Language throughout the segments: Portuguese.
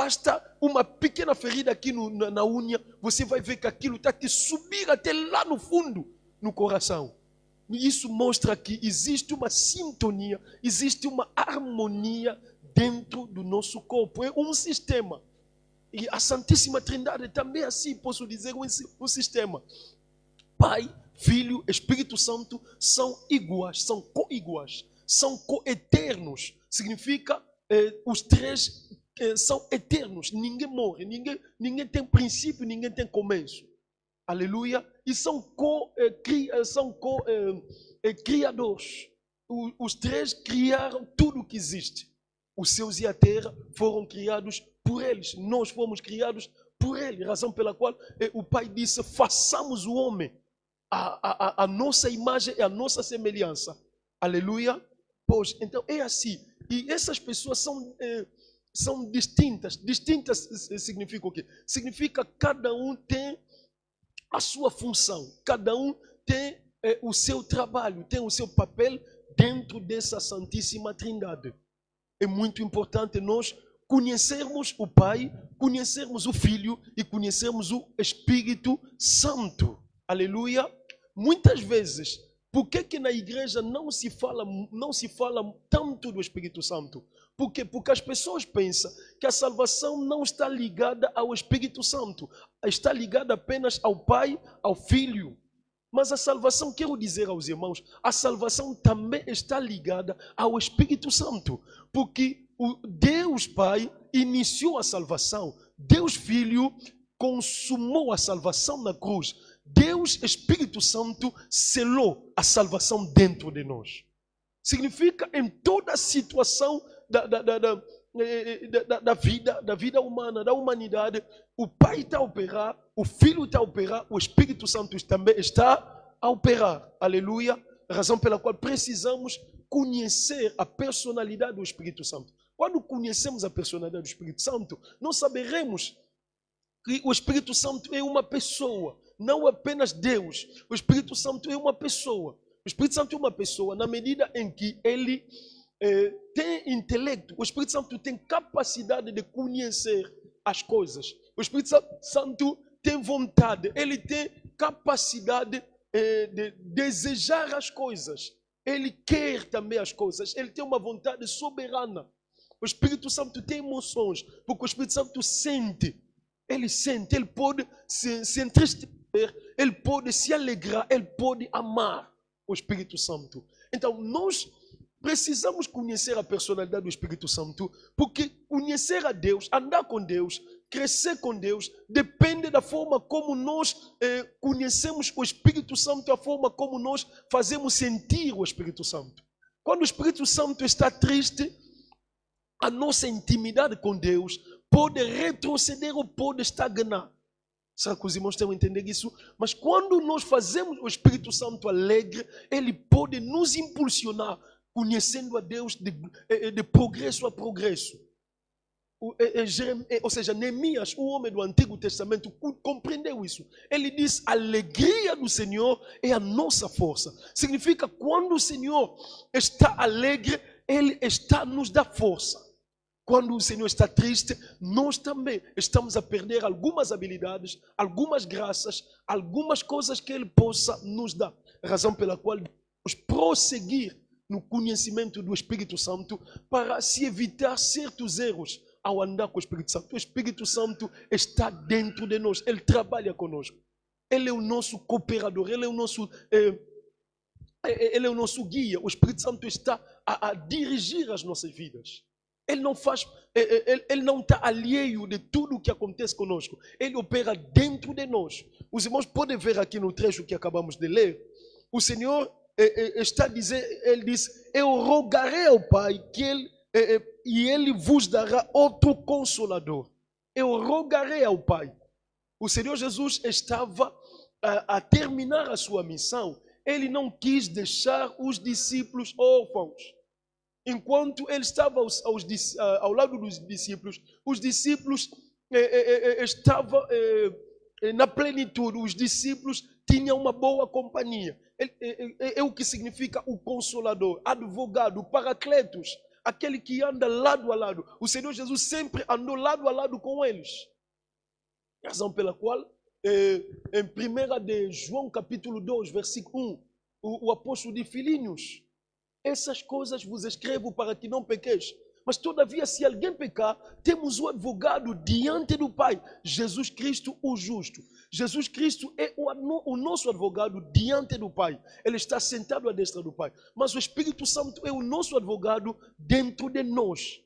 Basta uma pequena ferida aqui na unha, você vai ver que aquilo está te subir até lá no fundo, no coração. E isso mostra que existe uma sintonia, existe uma harmonia dentro do nosso corpo. É um sistema. E a Santíssima Trindade também assim, posso dizer, um sistema. Pai, Filho, Espírito Santo são iguais, são co-iguais, são co-eternos. Significa, os três são eternos, ninguém morre, ninguém tem princípio, ninguém tem começo. Aleluia. E são criadores. Os três criaram tudo que existe. Os céus e a terra foram criados por eles. Nós fomos criados por ele. Razão pela qual o Pai disse: façamos o homem a nossa imagem e a nossa semelhança. Aleluia. Pois, então é assim. E essas pessoas são distintas. Distintas significa o quê? Significa que cada um tem a sua função. Cada um tem o seu trabalho, tem o seu papel dentro dessa Santíssima Trindade. É muito importante nós conhecermos o Pai, conhecermos o Filho e conhecermos o Espírito Santo. Aleluia. Muitas vezes, por que na igreja não se fala tanto do Espírito Santo? Por quê? Porque as pessoas pensam que a salvação não está ligada ao Espírito Santo, está ligada apenas ao Pai, ao Filho. Mas a salvação, quero dizer aos irmãos, a salvação também está ligada ao Espírito Santo, porque o Deus Pai iniciou a salvação, Deus Filho consumou a salvação na cruz, Deus Espírito Santo selou a salvação dentro de nós. Significa, em toda a situação da vida humana, da humanidade, o Pai está a operar, o Filho está a operar, o Espírito Santo também está a operar. Aleluia. Razão pela qual precisamos conhecer a personalidade do Espírito Santo. Quando conhecemos a personalidade do Espírito Santo, nós saberemos que o Espírito Santo é uma pessoa, não apenas Deus. O Espírito Santo é uma pessoa. O Espírito Santo é uma pessoa na medida em que ele tem intelecto. O Espírito Santo tem capacidade de conhecer as coisas. O Espírito Santo tem vontade. Ele tem capacidade de desejar as coisas. Ele quer também as coisas. Ele tem uma vontade soberana. O Espírito Santo tem emoções, porque o Espírito Santo sente. Ele sente, ele pode se entristecer, ele pode se alegrar, ele pode amar o Espírito Santo. Então, nós precisamos conhecer a personalidade do Espírito Santo, porque conhecer a Deus, andar com Deus, crescer com Deus, depende da forma como nós conhecemos o Espírito Santo, a forma como nós fazemos sentir o Espírito Santo. Quando o Espírito Santo está triste, a nossa intimidade com Deus pode retroceder ou pode estagnar. Será que os irmãos estão a entender isso? Mas quando nós fazemos o Espírito Santo alegre, ele pode nos impulsionar, conhecendo a Deus de progresso a progresso. Ou seja, Neemias, o homem do Antigo Testamento, compreendeu isso. Ele diz: a alegria do Senhor é a nossa força. Significa, quando o Senhor está alegre, ele está nos dá força. Quando o Senhor está triste, nós também estamos a perder algumas habilidades, algumas graças, algumas coisas que ele possa nos dar. Razão pela qual devemos prosseguir no conhecimento do Espírito Santo para se evitar certos erros ao andar com o Espírito Santo. O Espírito Santo está dentro de nós, ele trabalha conosco. Ele é o nosso cooperador, ele é o nosso guia. O Espírito Santo está a dirigir as nossas vidas. Ele não está alheio de tudo o que acontece conosco. Ele opera dentro de nós. Os irmãos podem ver aqui no trecho que acabamos de ler. O Senhor está dizendo, ele diz: eu rogarei ao Pai e ele vos dará outro consolador. Eu rogarei ao Pai. O Senhor Jesus estava a terminar a sua missão. Ele não quis deixar os discípulos órfãos. Enquanto ele estava ao lado dos discípulos, os discípulos estavam na plenitude, os discípulos tinham uma boa companhia. É o que significa o Consolador, advogado, Paracletos. aquele que anda lado a lado. O Senhor Jesus sempre andou lado a lado com eles. Razão pela qual, em 1 de João capítulo 2, versículo 1, o apóstolo de Filhinhos, essas coisas vos escrevo para que não pequeis. Mas todavia, se alguém pecar, temos o advogado diante do Pai, Jesus Cristo o justo. Jesus Cristo é o nosso advogado diante do Pai. Ele está sentado à destra do Pai. Mas o Espírito Santo é o nosso advogado dentro de nós.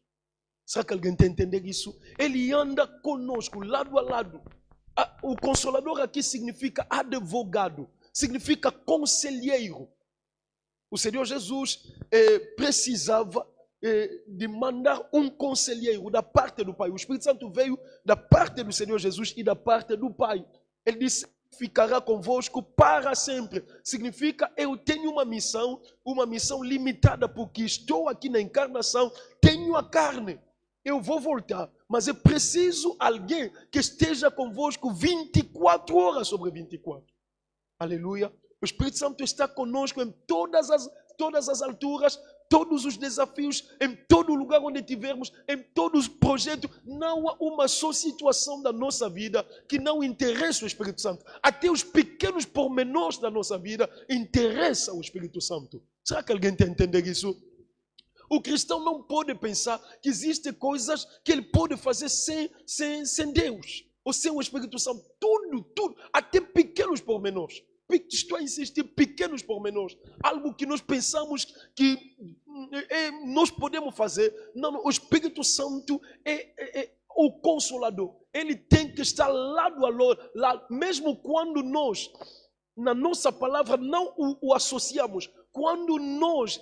Será que alguém está entendendo isso? Ele anda conosco, lado a lado. O Consolador aqui significa advogado, significa conselheiro. O Senhor Jesus precisava de mandar um conselheiro da parte do Pai. O Espírito Santo veio da parte do Senhor Jesus e da parte do Pai. Ele disse, ficará convosco para sempre. Significa, eu tenho uma missão limitada, porque estou aqui na encarnação, tenho a carne. Eu vou voltar, mas é preciso alguém que esteja convosco 24 horas sobre 24. Aleluia. O Espírito Santo está conosco em todas as alturas, todos os desafios, em todo lugar onde estivermos, em todos os projetos. Não há uma só situação da nossa vida que não interessa o Espírito Santo. Até os pequenos pormenores da nossa vida interessa o Espírito Santo. Será que alguém está entendendo isso? O cristão não pode pensar que existem coisas que ele pode fazer sem Deus, ou sem o Espírito Santo. Tudo, até pequenos pormenores. Estou a insistir, pequenos pormenores. Algo que nós pensamos que nós podemos fazer. Não, o Espírito Santo é o Consolador. Ele tem que estar lado a lado, mesmo quando nós, na nossa palavra, não o associamos. Quando nós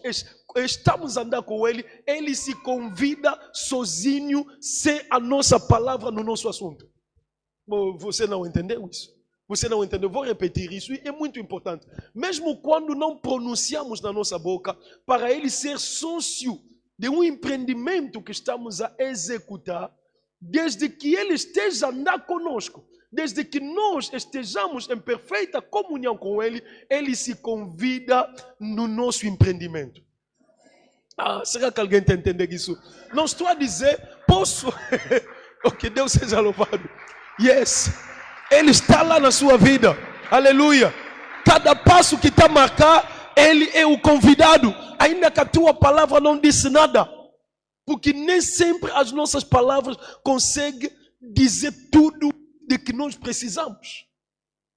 estamos andando com Ele, Ele se convida sozinho, sem a nossa palavra no nosso assunto. Você não entendeu isso? Você não entendeu? Vou repetir isso, é muito importante. Mesmo quando não pronunciamos na nossa boca, para Ele ser sócio de um empreendimento que estamos a executar, desde que Ele esteja andando conosco, desde que nós estejamos em perfeita comunhão com Ele, Ele se convida no nosso empreendimento. Será que alguém está entendendo isso? Não estou a dizer, posso... Que Deus seja louvado. Yes. Ele está lá na sua vida. Aleluia. Cada passo que está a marcar, Ele é o convidado. Ainda que a tua palavra não disse nada. Porque nem sempre as nossas palavras conseguem dizer tudo de que nós precisamos.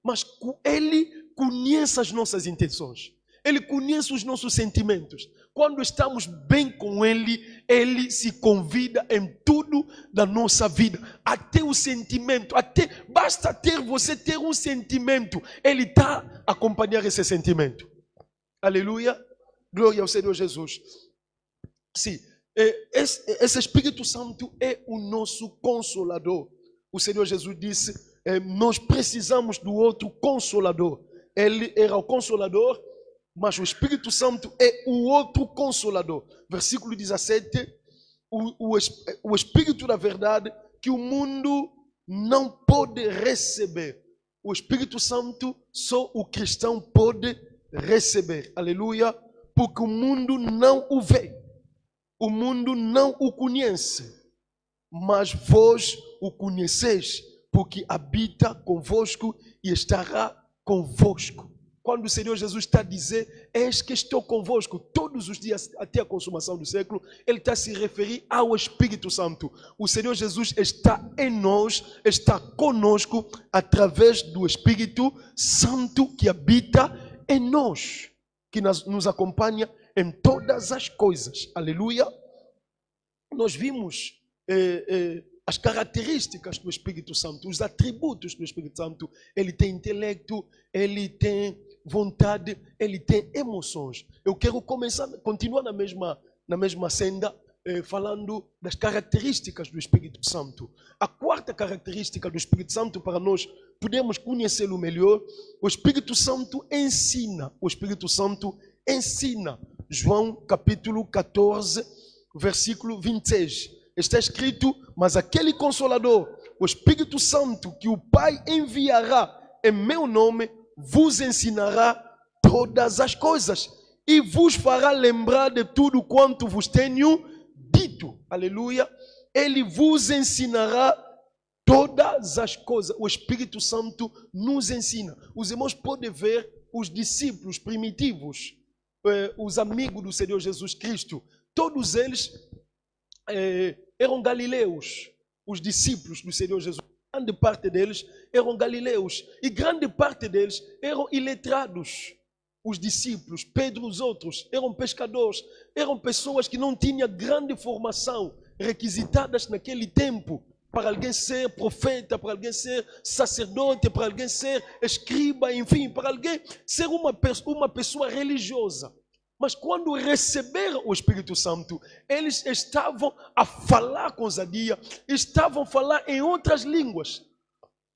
Mas Ele conhece as nossas intenções. Ele conhece os nossos sentimentos. Quando estamos bem com Ele, Ele se convida em tudo da nossa vida. Até o sentimento, basta você ter um sentimento. Ele está a acompanhar esse sentimento. Aleluia. Glória ao Senhor Jesus. Sim, esse Espírito Santo é o nosso Consolador. O Senhor Jesus disse, nós precisamos do outro Consolador. Ele era o Consolador, mas o Espírito Santo é o outro Consolador. Versículo 17, o Espírito da verdade que o mundo não pode receber. O Espírito Santo só o cristão pode receber. Aleluia. Porque o mundo não o vê. O mundo não o conhece. Mas vós o conheceis, porque habita convosco e estará convosco. Quando o Senhor Jesus está a dizer, eis que estou convosco todos os dias até a consumação do século, Ele está a se referir ao Espírito Santo. O Senhor Jesus está em nós, está conosco através do Espírito Santo que habita em nós, que nos acompanha em todas as coisas. Aleluia. Nós vimos as características do Espírito Santo, os atributos do Espírito Santo. Ele tem intelecto, ele tem vontade, ele tem emoções. Eu quero continuar na mesma senda, falando das características do Espírito Santo. A quarta característica do Espírito Santo, para nós podermos conhecê-lo melhor, o Espírito Santo ensina. O Espírito Santo ensina. João capítulo 14, versículo 26. Está escrito, mas aquele Consolador, o Espírito Santo, que o Pai enviará em meu nome, vos ensinará todas as coisas e vos fará lembrar de tudo quanto vos tenho Espírito, aleluia, ele vos ensinará todas as coisas. O Espírito Santo nos ensina. Os irmãos podem ver os discípulos primitivos, os amigos do Senhor Jesus Cristo. Todos eles eram galileus, os discípulos do Senhor Jesus. Grande parte deles eram galileus e grande parte deles eram iletrados. Os discípulos, Pedro e os outros, eram pescadores, eram pessoas que não tinham grande formação requisitadas naquele tempo para alguém ser profeta, para alguém ser sacerdote, para alguém ser escriba, enfim, para alguém ser uma pessoa religiosa. Mas quando receberam o Espírito Santo, eles estavam a falar com ousadia, estavam a falar em outras línguas,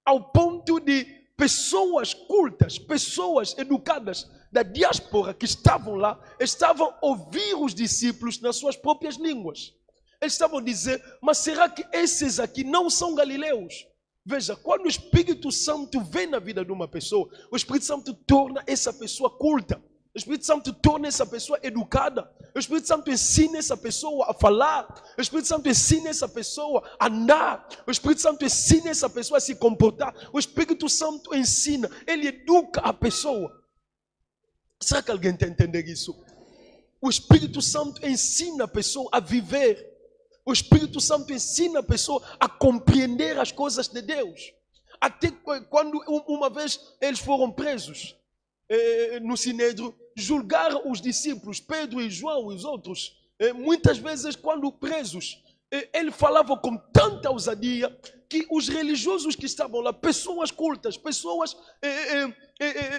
ao ponto de pessoas cultas, pessoas educadas da diáspora que estavam lá, estavam a ouvir os discípulos nas suas próprias línguas. Eles estavam a dizer, mas será que esses aqui não são galileus? Veja, quando o Espírito Santo vem na vida de uma pessoa, o Espírito Santo torna essa pessoa culta. O Espírito Santo torna essa pessoa educada. O Espírito Santo ensina essa pessoa a falar. O Espírito Santo ensina essa pessoa a andar. O Espírito Santo ensina essa pessoa a se comportar. O Espírito Santo ensina, ele educa a pessoa. Será que alguém está entendendo isso? O Espírito Santo ensina a pessoa a viver. O Espírito Santo ensina a pessoa a compreender as coisas de Deus. Até quando uma vez eles foram presos no Sinédrio, julgaram os discípulos, Pedro e João e os outros. Muitas vezes, quando presos, ele falava com tanta ousadia que os religiosos que estavam lá, pessoas cultas, pessoas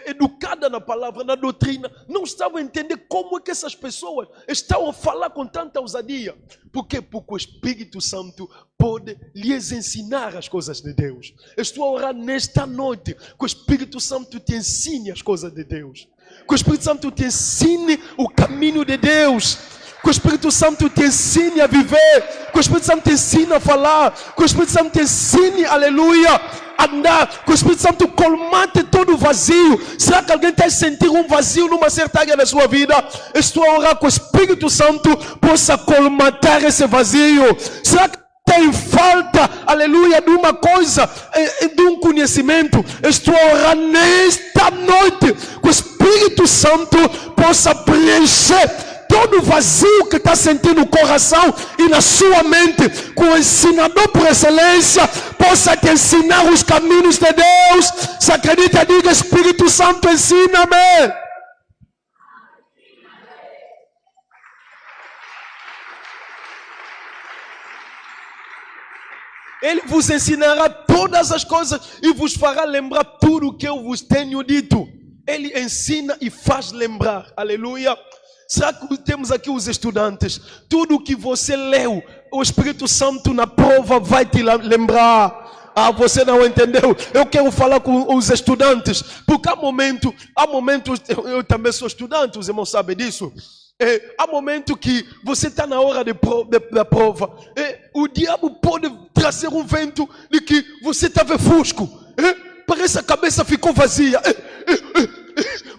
educadas na palavra, na doutrina, não estavam a entender como é que essas pessoas estavam a falar com tanta ousadia. Por quê? Porque o Espírito Santo pode lhes ensinar as coisas de Deus. Eu estou a orar nesta noite que o Espírito Santo te ensine as coisas de Deus. Que o Espírito Santo te ensine o caminho de Deus. Que o Espírito Santo te ensine a viver. Que o Espírito Santo te ensine a falar. Que o Espírito Santo te ensine, aleluia, a andar. Que o Espírito Santo colmate todo o vazio. Será que alguém está a sentir um vazio numa certa área da sua vida? Estou a orar que o Espírito Santo possa colmatar esse vazio. Será que tem falta, aleluia, de uma coisa, de um conhecimento? Estou a orar nesta noite que o Espírito Santo possa preencher todo o vazio que está sentindo no coração e na sua mente, que o ensinador por excelência possa te ensinar os caminhos de Deus. Se acredita, diga: Espírito Santo, ensina-me. Ele vos ensinará todas as coisas e vos fará lembrar tudo o que eu vos tenho dito. Ele ensina e faz lembrar. Aleluia. Será que temos aqui os estudantes? Tudo que você leu, o Espírito Santo na prova vai te lembrar. Ah, você não entendeu? Eu quero falar com os estudantes, porque há momentos, eu também sou estudante, os irmãos sabem disso. Há momento que você está na hora da prova. O diabo pode trazer um vento de que você estava fusco. Parece que a cabeça ficou vazia.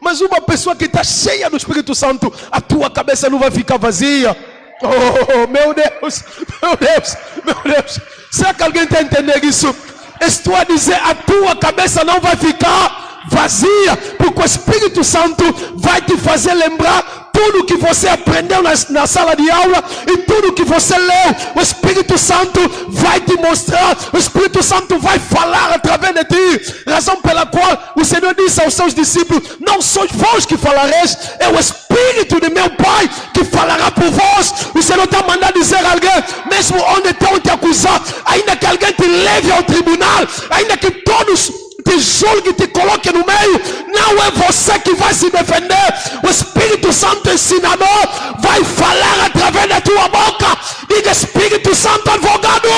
Mas uma pessoa que está cheia do Espírito Santo, a tua cabeça não vai ficar vazia. Oh, meu Deus, meu Deus, meu Deus. Será que alguém está entendendo isso? Estou a dizer, a tua cabeça não vai ficar vazia, porque o Espírito Santo vai te fazer lembrar tudo que você aprendeu na sala de aula e tudo que você leu. O Espírito Santo vai te mostrar, o Espírito Santo vai falar através de ti. Razão pela qual o Senhor disse aos seus discípulos: não sois vós que falareis, é o Espírito de meu Pai que falará por vós. O Senhor está mandando dizer a alguém, mesmo onde estão te acusar, ainda que alguém te leve ao tribunal, ainda que todos te julgue e te coloque no meio, não é você que vai se defender. O Espírito Santo ensinador vai falar através da tua boca. Diga: Espírito Santo advogado,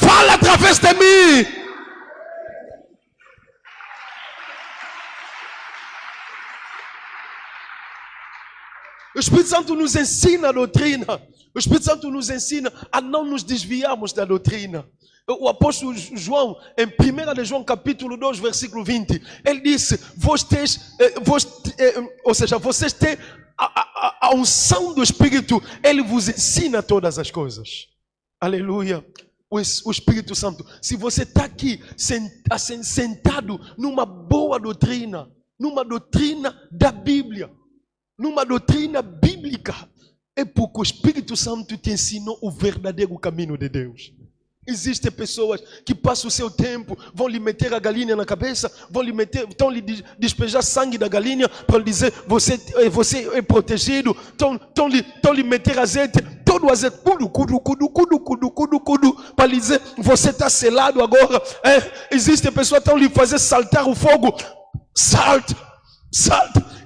fala através de mim. O Espírito Santo nos ensina a doutrina. O Espírito Santo nos ensina a não nos desviarmos da doutrina. O apóstolo João, em 1 de João capítulo 2, versículo 20, ele disse: vocês têm a unção do Espírito, ele vos ensina todas as coisas. Aleluia. O Espírito Santo. Se você está aqui sentado numa boa doutrina, numa doutrina da Bíblia, numa doutrina bíblica, é porque o Espírito Santo te ensinou o verdadeiro caminho de Deus. Existem pessoas que passam o seu tempo, vão lhe meter a galinha na cabeça, vão lhe despejar sangue da galinha para lhe dizer, você é protegido, estão lhe meter azeite, todo o azeite, para lhe dizer, você está selado agora. Existem pessoas que estão lhe fazer saltar o fogo, salta.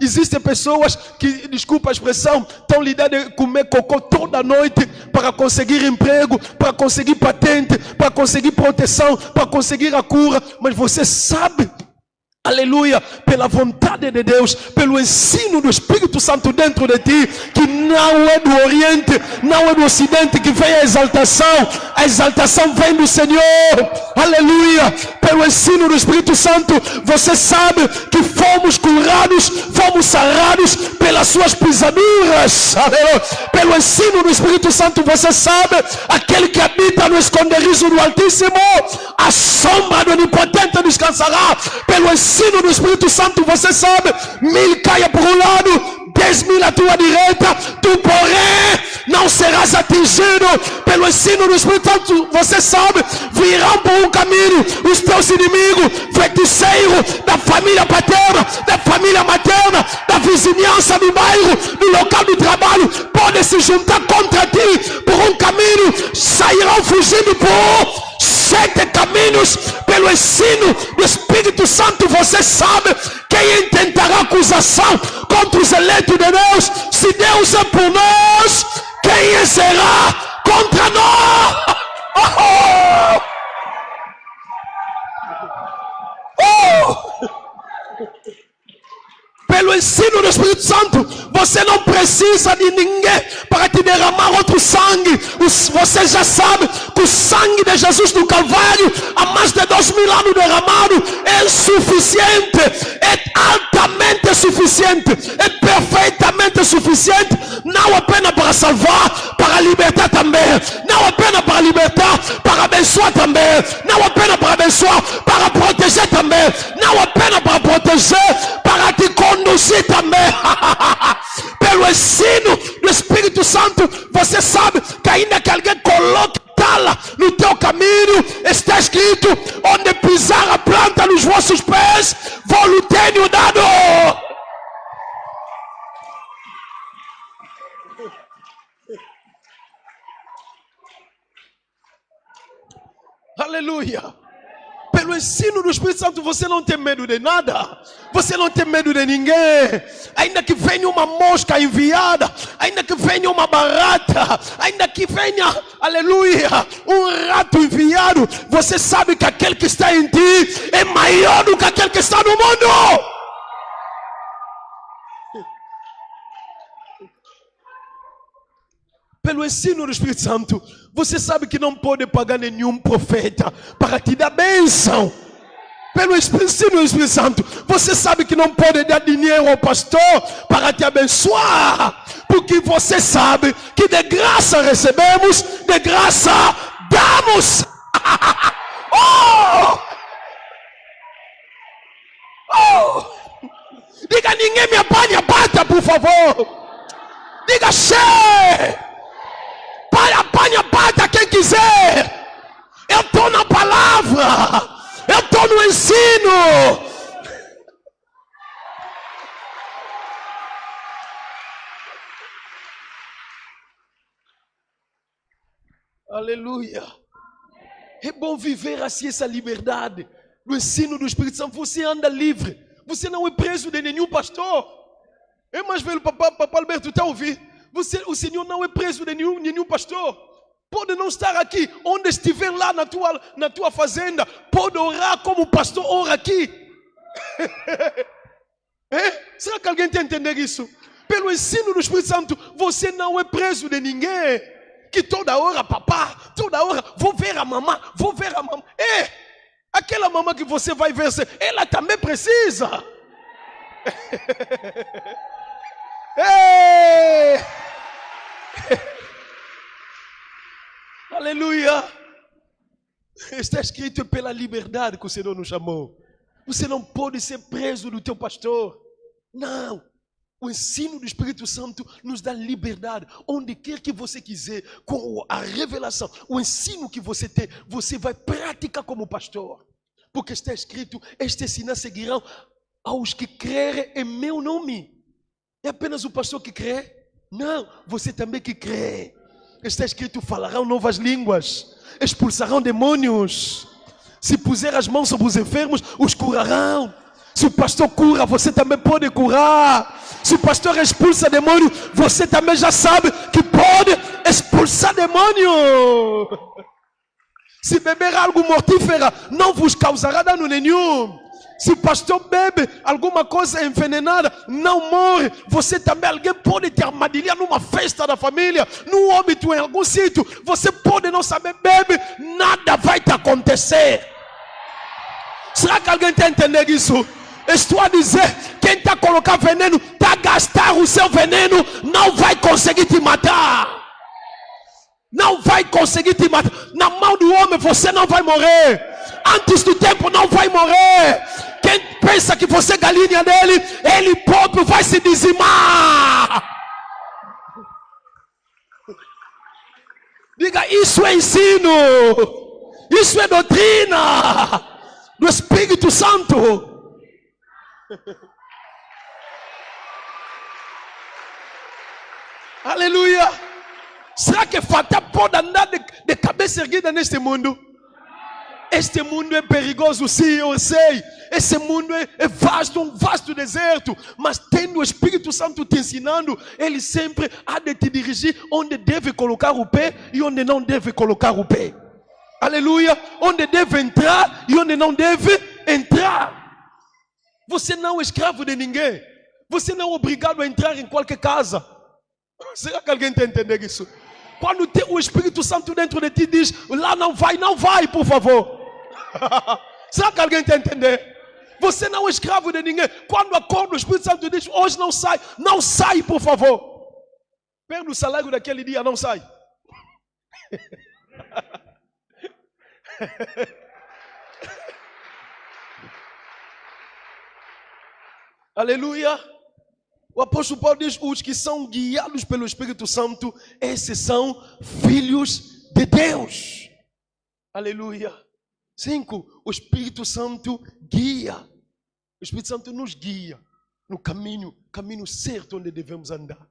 Existem pessoas que, desculpa a expressão, estão lhe dando de comer cocô toda noite para conseguir emprego, para conseguir patente, para conseguir proteção, para conseguir a cura. Mas você sabe, aleluia, pela vontade de Deus, pelo ensino do Espírito Santo dentro de ti, que não é do Oriente, não é do Ocidente que vem a exaltação vem do Senhor, aleluia. Pelo ensino do Espírito Santo, você sabe que fomos curados, fomos sarados pelas suas pisaduras, aleluia. Pelo ensino do Espírito Santo, você sabe, aquele que habita no esconderijo do Altíssimo, a sombra do Onipotente descansará. Pelo ensino do Espírito Santo, você sabe, 1000 caia por um lado, 10.000 à tua direita, tu porém não serás atingido. Pelo ensino do Espírito Santo, você sabe, virão por um caminho os teus inimigos, feiticeiro da família paterna, da família materna, da vizinhança do bairro, do local de trabalho, podem se juntar contra ti por um caminho, sairão fugindo por 7 caminhos. Pelo ensino do Espírito Santo, você sabe quem intentará acusação contra os eleitos de Deus. Se Deus é por nós, quem será contra nós? Pelo ensino do Espírito Santo, você não precisa de ninguém para te derramar outro sangue. Você já sabe que o sangue de Jesus do Calvário, há mais de 2000 anos derramado, é suficiente, é altamente suficiente, é perfeitamente suficiente, não apenas para salvar, para libertar também, não apenas para libertar, para abençoar também, não apenas para abençoar, para proteger também, não apenas para proteger, para te conduzir também. Pelo ensino do Espírito Santo, você sabe que ainda que alguém coloque tala no teu caminho, está escrito, onde pisar a planta nos vossos pés, vou-lhe tenho dado. Aleluia. Pelo ensino do Espírito Santo, você não tem medo de nada. Você não tem medo de ninguém. Ainda que venha uma mosca enviada, ainda que venha uma barata, ainda que venha, aleluia, um rato enviado, você sabe que aquele que está em ti é maior do que aquele que está no mundo. Pelo ensino do Espírito Santo, você sabe que não pode pagar nenhum profeta para te dar bênção. Pelo ensino do Espírito Santo, você sabe que não pode dar dinheiro ao pastor para te abençoar, porque você sabe que de graça recebemos, de graça damos. Diga, ninguém me apanha a pata, por favor. Diga, cheio. Apanha a pata quem quiser. Eu estou na palavra, eu estou no ensino. Aleluia. É bom viver assim essa liberdade do ensino do Espírito Santo. Você anda livre, você não é preso de nenhum pastor. É mais velho, papai Alberto está ouvindo. O Senhor não é preso de nenhum pastor. Pode não estar aqui, onde estiver lá na tua fazenda, pode orar como o pastor ora aqui. Será que alguém está entendendo isso? Pelo ensino do Espírito Santo, você não é preso de ninguém. Que toda hora, papá, toda hora, vou ver a mamãe. Aquela mamãe que você vai ver, ela também precisa. Ei! Aleluia! Está escrito, é pela liberdade que o Senhor nos chamou. Você não pode ser preso do teu pastor. Não. O ensino do Espírito Santo nos dá liberdade. Onde quer que você quiser, com a revelação, o ensino que você tem, você vai praticar como pastor. Porque está escrito, estes sinais seguirão aos que crerem em meu nome. É apenas o pastor que crê? Não, você também que crê. Está escrito, falarão novas línguas, expulsarão demônios. Se puser as mãos sobre os enfermos, os curarão. Se o pastor cura, você também pode curar. Se o pastor expulsa demônio, você também já sabe que pode expulsar demônio. Se beber algo mortífero, não vos causará dano nenhum. Se o pastor bebe alguma coisa envenenada, não morre. Você também, alguém pode te armadilhar numa festa da família, num óbito, em algum sítio. Você pode não saber, bebe, nada vai te acontecer. Será que alguém está entendendo isso? Estou a dizer, quem está a colocar veneno, está a gastar o seu veneno, não vai conseguir te matar. Não vai conseguir te matar. Na mão do homem você não vai morrer. Antes do tempo não vai morrer. Quem pensa que você é galinha dele, ele próprio vai se dizimar. Diga, isso é ensino. Isso é doutrina do Espírito Santo. Aleluia. Será que Fatah pode andar de cabeça erguida neste mundo? Este mundo é perigoso, sim, eu sei. Esse mundo é vasto, um vasto deserto. Mas tendo o Espírito Santo te ensinando, ele sempre há de te dirigir onde deve colocar o pé e onde não deve colocar o pé. Aleluia. Onde deve entrar e onde não deve entrar. Você não é escravo de ninguém. Você não é obrigado a entrar em qualquer casa. Será que alguém está entendendo isso? Quando tem o Espírito Santo dentro de ti, diz, lá não vai, por favor. Será que alguém está entendendo? Você não é escravo de ninguém. Quando acorda, o Espírito Santo diz, hoje não sai, por favor. Pega o salário daquele dia, não sai. Aleluia. O apóstolo Paulo diz, os que são guiados pelo Espírito Santo, esses são filhos de Deus. Aleluia. 5. O Espírito Santo guia. O Espírito Santo nos guia no caminho certo onde devemos andar.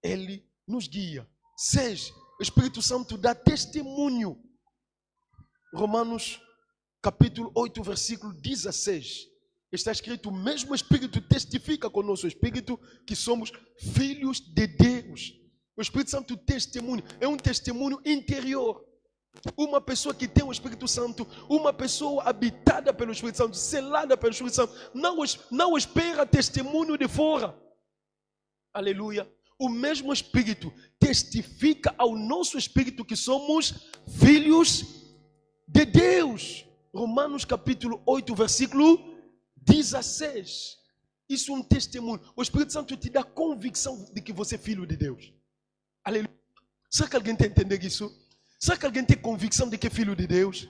Ele nos guia. 6. O Espírito Santo dá testemunho. Romanos capítulo 8, versículo 16. Está escrito, o mesmo Espírito testifica com o nosso Espírito que somos filhos de Deus. O Espírito Santo testemunha, é um testemunho interior. Uma pessoa que tem o Espírito Santo, uma pessoa habitada pelo Espírito Santo, selada pelo Espírito Santo, não espera testemunho de fora. Aleluia. O mesmo Espírito testifica ao nosso Espírito que somos filhos de Deus. Romanos capítulo 8, versículo 16. Isso é um testemunho. O Espírito Santo te dá convicção de que você é filho de Deus. Aleluia. Será que alguém está entendendo isso? Será que alguém tem convicção de que é filho de Deus?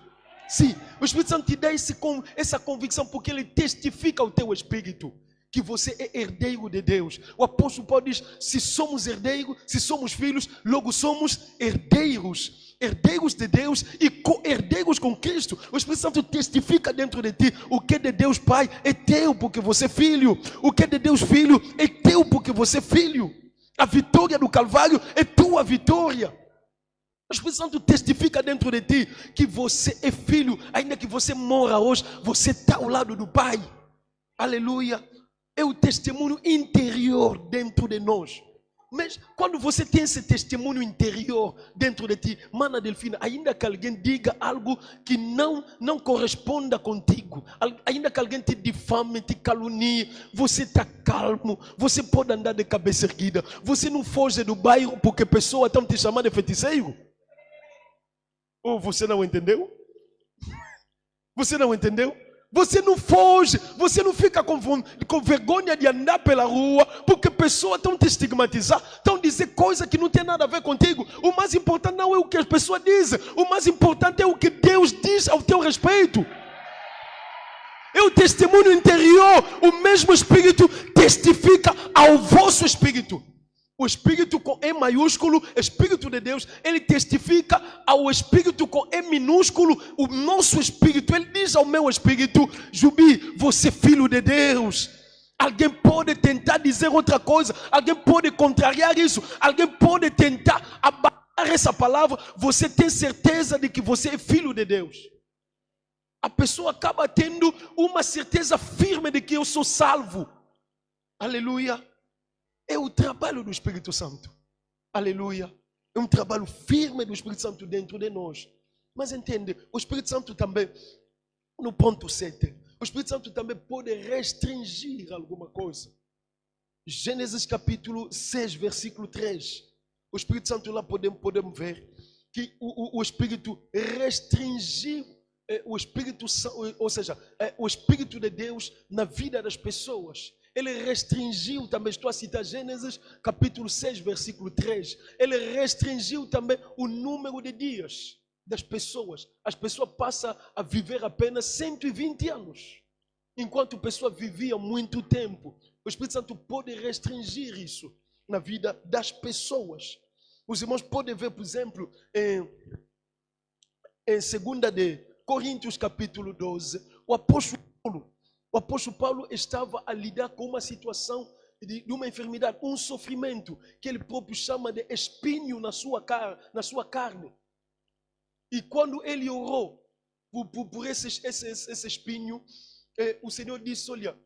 Sim. O Espírito Santo te dá essa convicção porque ele testifica ao teu espírito que você é herdeiro de Deus. O apóstolo Paulo diz, se somos herdeiros, se somos filhos, logo somos herdeiros. Herdeiros de Deus e co-herdeiros com Cristo. O Espírito Santo testifica dentro de ti. O que é de Deus Pai é teu porque você é filho. O que é de Deus Filho é teu porque você é filho. A vitória do Calvário é tua vitória. O Espírito Santo testifica dentro de ti que você é filho. Ainda que você mora hoje, você está ao lado do Pai. Aleluia. É o testemunho interior dentro de nós. Mas quando você tem esse testemunho interior dentro de ti, mana Delfina, ainda que alguém diga algo que não corresponda contigo, ainda que alguém te difame, te calunie, você está calmo, você pode andar de cabeça erguida, você não foge do bairro porque pessoas estão te chamando de feiticeiro. Ou você não entendeu? Você não entendeu? Você não foge, você não fica com vergonha de andar pela rua, porque pessoas estão te estigmatizar, estão dizendo coisas que não tem nada a ver contigo. O mais importante não é o que as pessoas dizem, o mais importante é o que Deus diz ao teu respeito. É o testemunho interior, o mesmo Espírito testifica ao vosso Espírito. O Espírito com E maiúsculo, Espírito de Deus, ele testifica ao Espírito com E minúsculo, o nosso Espírito. Ele diz ao meu Espírito: Jubi, você é filho de Deus. Alguém pode tentar dizer outra coisa, alguém pode contrariar isso, alguém pode tentar abalar essa palavra. Você tem certeza de que você é filho de Deus. A pessoa acaba tendo uma certeza firme de que eu sou salvo. Aleluia. É o trabalho do Espírito Santo. Aleluia. É um trabalho firme do Espírito Santo dentro de nós. Mas entende, o Espírito Santo também, no ponto 7, o Espírito Santo também pode restringir alguma coisa. Gênesis capítulo 6, versículo 3. O Espírito Santo lá podemos ver que o Espírito restringiu o Espírito, ou seja, o Espírito de Deus na vida das pessoas. Ele restringiu também, estou a citar Gênesis capítulo 6, versículo 3. Ele restringiu também o número de dias das pessoas. As pessoas passam a viver apenas 120 anos, enquanto a pessoa vivia muito tempo. O Espírito Santo pode restringir isso na vida das pessoas. Os irmãos podem ver, por exemplo, em 2 de Coríntios capítulo 12, o apóstolo Paulo estava a lidar com uma situação de uma enfermidade, um sofrimento, que ele próprio chama de espinho na sua carne. E quando ele orou por esse espinho, o Senhor disse: olha,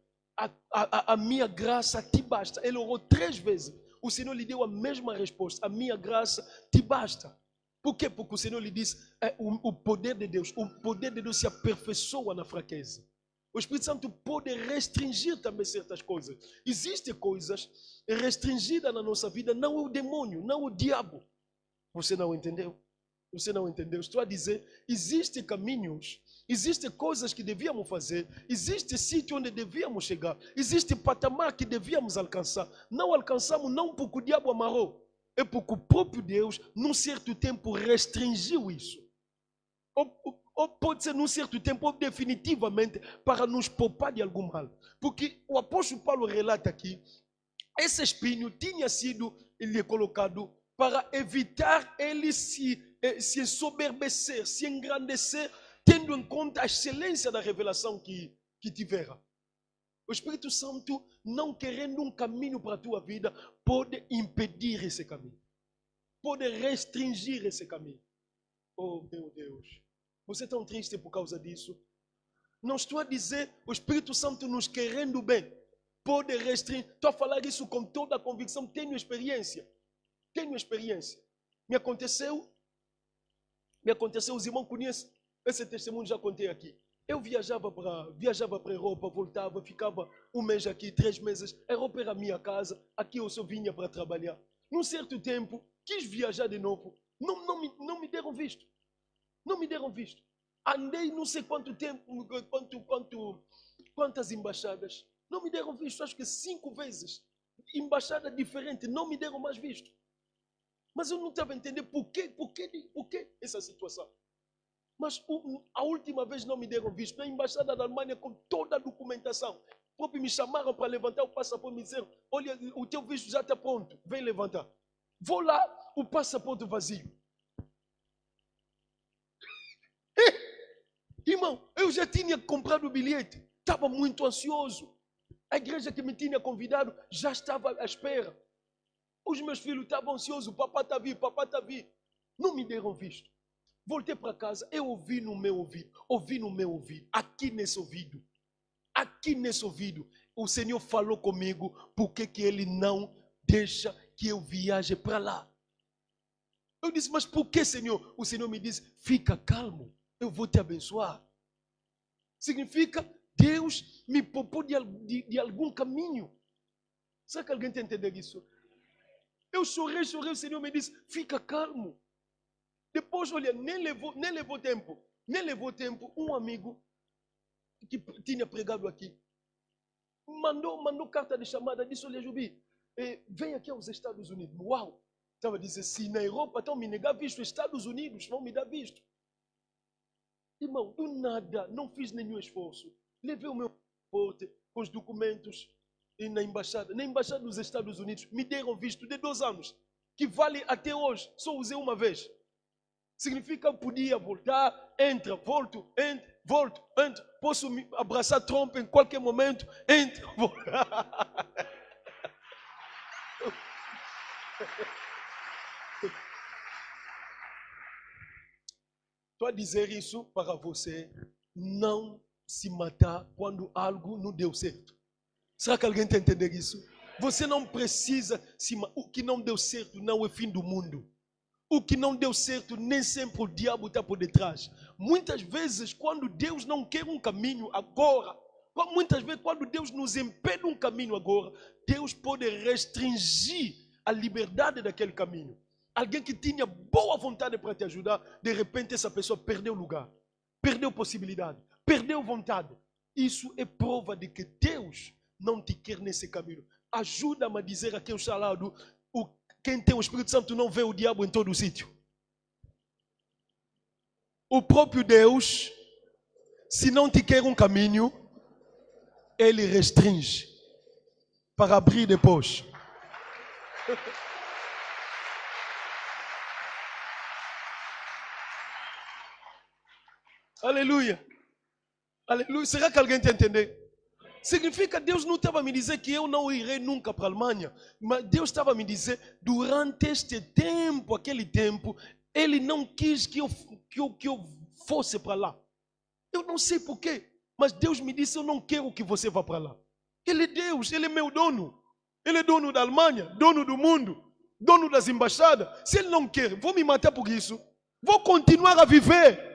a minha graça te basta. Ele orou 3 vezes. O Senhor lhe deu a mesma resposta: a minha graça te basta. Por quê? Porque o Senhor lhe disse, o poder de Deus se aperfeiçoa na fraqueza. O Espírito Santo pode restringir também certas coisas. Existem coisas restringidas na nossa vida, não é o demônio, não é o diabo. Você não entendeu? Você não entendeu? Estou a dizer, existem caminhos, existem coisas que devíamos fazer, existe sítio onde devíamos chegar, existe patamar que devíamos alcançar. Não alcançamos não porque o diabo amarrou, é porque o próprio Deus, num certo tempo, restringiu isso. Ou pode ser num certo tempo, ou definitivamente, para nos poupar de algum mal. Porque o apóstolo Paulo relata aqui, esse espinho tinha sido lhe colocado para evitar ele se ensoberbecer, se engrandecer, tendo em conta a excelência da revelação que tivera. O Espírito Santo, não querendo um caminho para a tua vida, pode impedir esse caminho. Pode restringir esse caminho. Oh, meu Deus. Você é tão triste por causa disso? Não estou a dizer o Espírito Santo nos querendo bem. Pode restringir. Estou a falar isso com toda a convicção. Tenho experiência. Me aconteceu, os irmãos conhecem. Esse testemunho já contei aqui. Eu viajava para a Europa, voltava, ficava 1 mês aqui, 3 meses. A Europa era a minha casa, aqui eu só vinha para trabalhar. Num certo tempo, quis viajar de novo, não me deram visto. Não me deram visto. Andei não sei quanto tempo, quantas embaixadas. Não me deram visto, acho que 5 vezes. Embaixada diferente, não me deram mais visto. Mas eu não estava entendendo por quê essa situação. Mas a última vez não me deram visto. Na embaixada da Alemanha, com toda a documentação. Próprio me chamaram para levantar o passaporte e me disseram: olha, o teu visto já está pronto, vem levantar. Vou lá, o passaporte vazio. Irmão, eu já tinha comprado o bilhete, estava muito ansioso. A igreja que me tinha convidado já estava à espera. Os meus filhos estavam ansiosos: papai está a vir. Não me deram visto. Voltei para casa, eu ouvi no meu ouvido, aqui nesse ouvido, o Senhor falou comigo, por que Ele não deixa que eu viaje para lá? Eu disse: mas por que, Senhor? O Senhor me disse: fica calmo, eu vou te abençoar. Significa, Deus me poupou de algum caminho. Será que alguém está entendendo isso? Eu chorei, o Senhor me disse: fica calmo. Depois, olha, nem levou tempo. Um amigo que tinha pregado aqui. Mandou carta de chamada, disse: olha, Jubi, vem aqui aos Estados Unidos. Uau! Estava dizendo, se na Europa estão me negar visto, Estados Unidos vão me dar visto. Irmão, do nada, não fiz nenhum esforço. Levei o meu passaporte com os documentos e na embaixada dos Estados Unidos. Me deram visto de 2 anos, que vale até hoje. Só usei uma vez. Significa que podia voltar, entra, volto, entra, volto, entra. Posso me abraçar Trump em qualquer momento, entra, volto. Estou a dizer isso para você não se matar quando algo não deu certo. Será que alguém está entendendo isso? Você não precisa se matar. O que não deu certo não é fim do mundo. O que não deu certo nem sempre o diabo está por detrás. Muitas vezes quando Deus não quer um caminho agora, muitas vezes quando Deus nos impede um caminho agora, Deus pode restringir a liberdade daquele caminho. Alguém que tinha boa vontade para te ajudar, de repente essa pessoa perdeu lugar, perdeu possibilidade, perdeu vontade. Isso é prova de que Deus não te quer nesse caminho. Ajuda-me a dizer aqui ao seu lado, quem tem o Espírito Santo não vê o diabo em todo o sítio. O próprio Deus, se não te quer um caminho, ele restringe para abrir depois. Aleluia. Aleluia. Será que alguém está entendendo? Significa que Deus não estava a me dizer que eu não irei nunca para a Alemanha. Mas Deus estava a me dizer, durante este tempo, aquele tempo, Ele não quis que eu fosse para lá. Eu não sei porquê, mas Deus me disse, eu não quero que você vá para lá. Ele é Deus, Ele é meu dono. Ele é dono da Alemanha, dono do mundo, dono das embaixadas. Se Ele não quer, vou me matar por isso. Vou continuar a viver.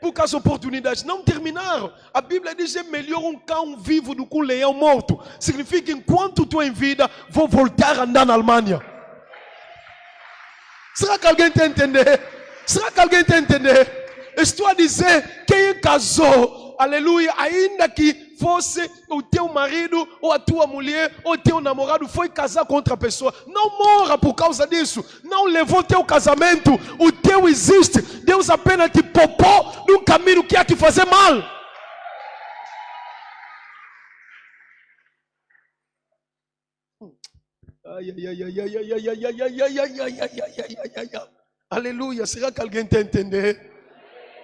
Porque as oportunidades não terminaram. A Bíblia diz que é melhor um cão vivo do que um leão morto. Significa que enquanto estou em vida, vou voltar a andar na Alemanha. Será que alguém está a entender? Será que alguém está a entender? Estou a dizer, quem casou, aleluia, ainda que fosse o teu marido, ou a tua mulher, ou o teu namorado, foi casar com outra pessoa, não morra por causa disso. Não levou teu casamento, o teu existe. Deus apenas te poupou num caminho que ia te fazer mal. Aleluia. Será que alguém está a entender?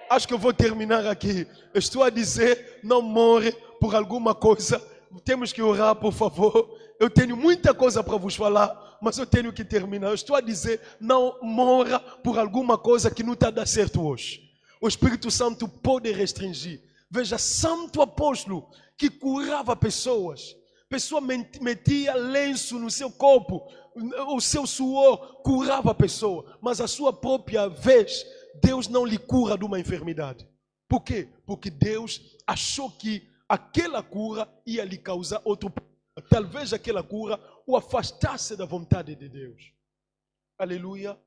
Acho que eu vou terminar aqui. Estou a dizer, não morre por alguma coisa. Temos que orar, por favor. Eu tenho muita coisa para vos falar, mas eu tenho que terminar. Eu estou a dizer, não morra por alguma coisa que não está a dar certo hoje. O Espírito Santo pode restringir. Veja, santo apóstolo que curava pessoas. Pessoa metia lenço no seu corpo, o seu suor curava a pessoa, mas a sua própria vez, Deus não lhe cura de uma enfermidade. Por quê? Porque Deus achou que aquela cura ia lhe causar outro problema. Talvez aquela cura o afastasse da vontade de Deus. Aleluia.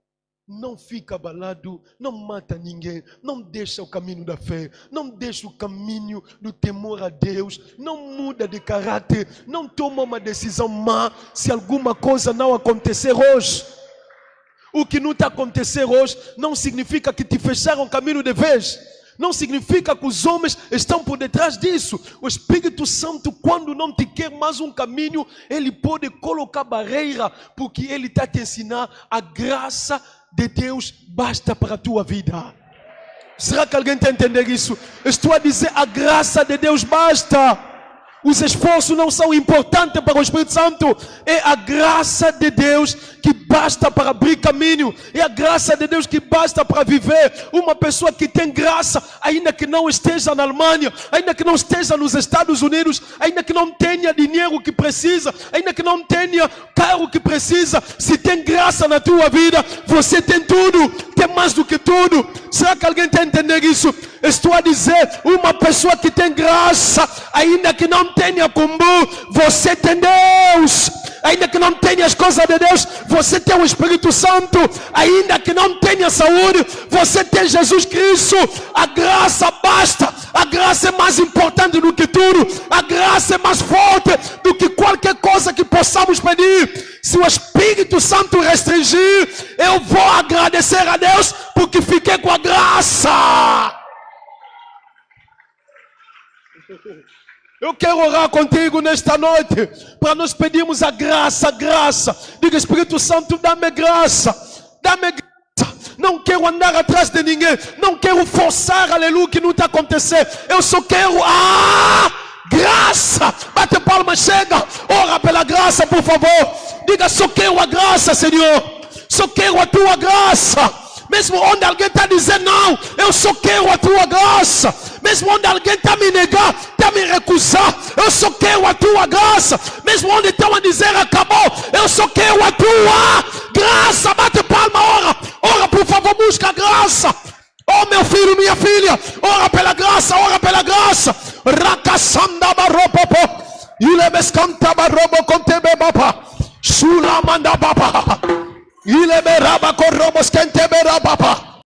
Não fica abalado, não mata ninguém, não deixa o caminho da fé, não deixa o caminho do temor a Deus, não muda de caráter, não toma uma decisão má se alguma coisa não acontecer hoje. O que não está acontecendo hoje não significa que te fecharam o caminho de vez. Não significa que os homens estão por detrás disso. O Espírito Santo, quando não te quer mais um caminho, ele pode colocar barreira, porque ele está te ensinar a graça de Deus basta para a tua vida. Será que alguém está entendendo isso? Estou a dizer, a graça de Deus basta. Os esforços não são importantes para o Espírito Santo. É a graça de Deus que basta para abrir caminho. É a graça de Deus que basta para viver. Uma pessoa que tem graça, ainda que não esteja na Alemanha, ainda que não esteja nos Estados Unidos, ainda que não tenha dinheiro que precisa, ainda que não tenha carro que precisa, se tem graça na tua vida, você tem tudo, tem mais do que tudo. Será que alguém está entendendo isso? Estou a dizer, uma pessoa que tem graça, ainda que não tenha combo, você tem Deus. Ainda que não tenha as coisas de Deus, você tem o Espírito Santo. Ainda que não tenha saúde, você tem Jesus Cristo. A graça basta. A graça graça é mais importante do que tudo. A graça é mais forte do que qualquer coisa que possamos pedir. Se o Espírito Santo restringir, eu vou agradecer a Deus porque fiquei com a graça. Eu quero orar contigo nesta noite para nós pedirmos a graça, graça. Diga, Espírito Santo, dá-me graça, dá-me graça. Não quero andar atrás de ninguém, não quero forçar, aleluia, que não está acontecendo. Eu só quero graça. Bate palma, chega, ora pela graça, por favor. Diga, só quero a graça, Senhor, só quero a tua graça. Mesmo onde alguém está dizendo não, eu só quero a tua graça. Mesmo onde alguém está me negar, está me recusar, eu só quero a tua graça. Mesmo onde estão a dizer acabou, eu só quero a tua graça. Bate palma, ora, ora por favor, busca a graça. Oh meu filho, minha filha, ora pela graça, ora pela graça. Rakasanda baropopo, ilebeskanta barobo kontebe baba, sulamanda baba. Ileberaba corrobos kenteberababa.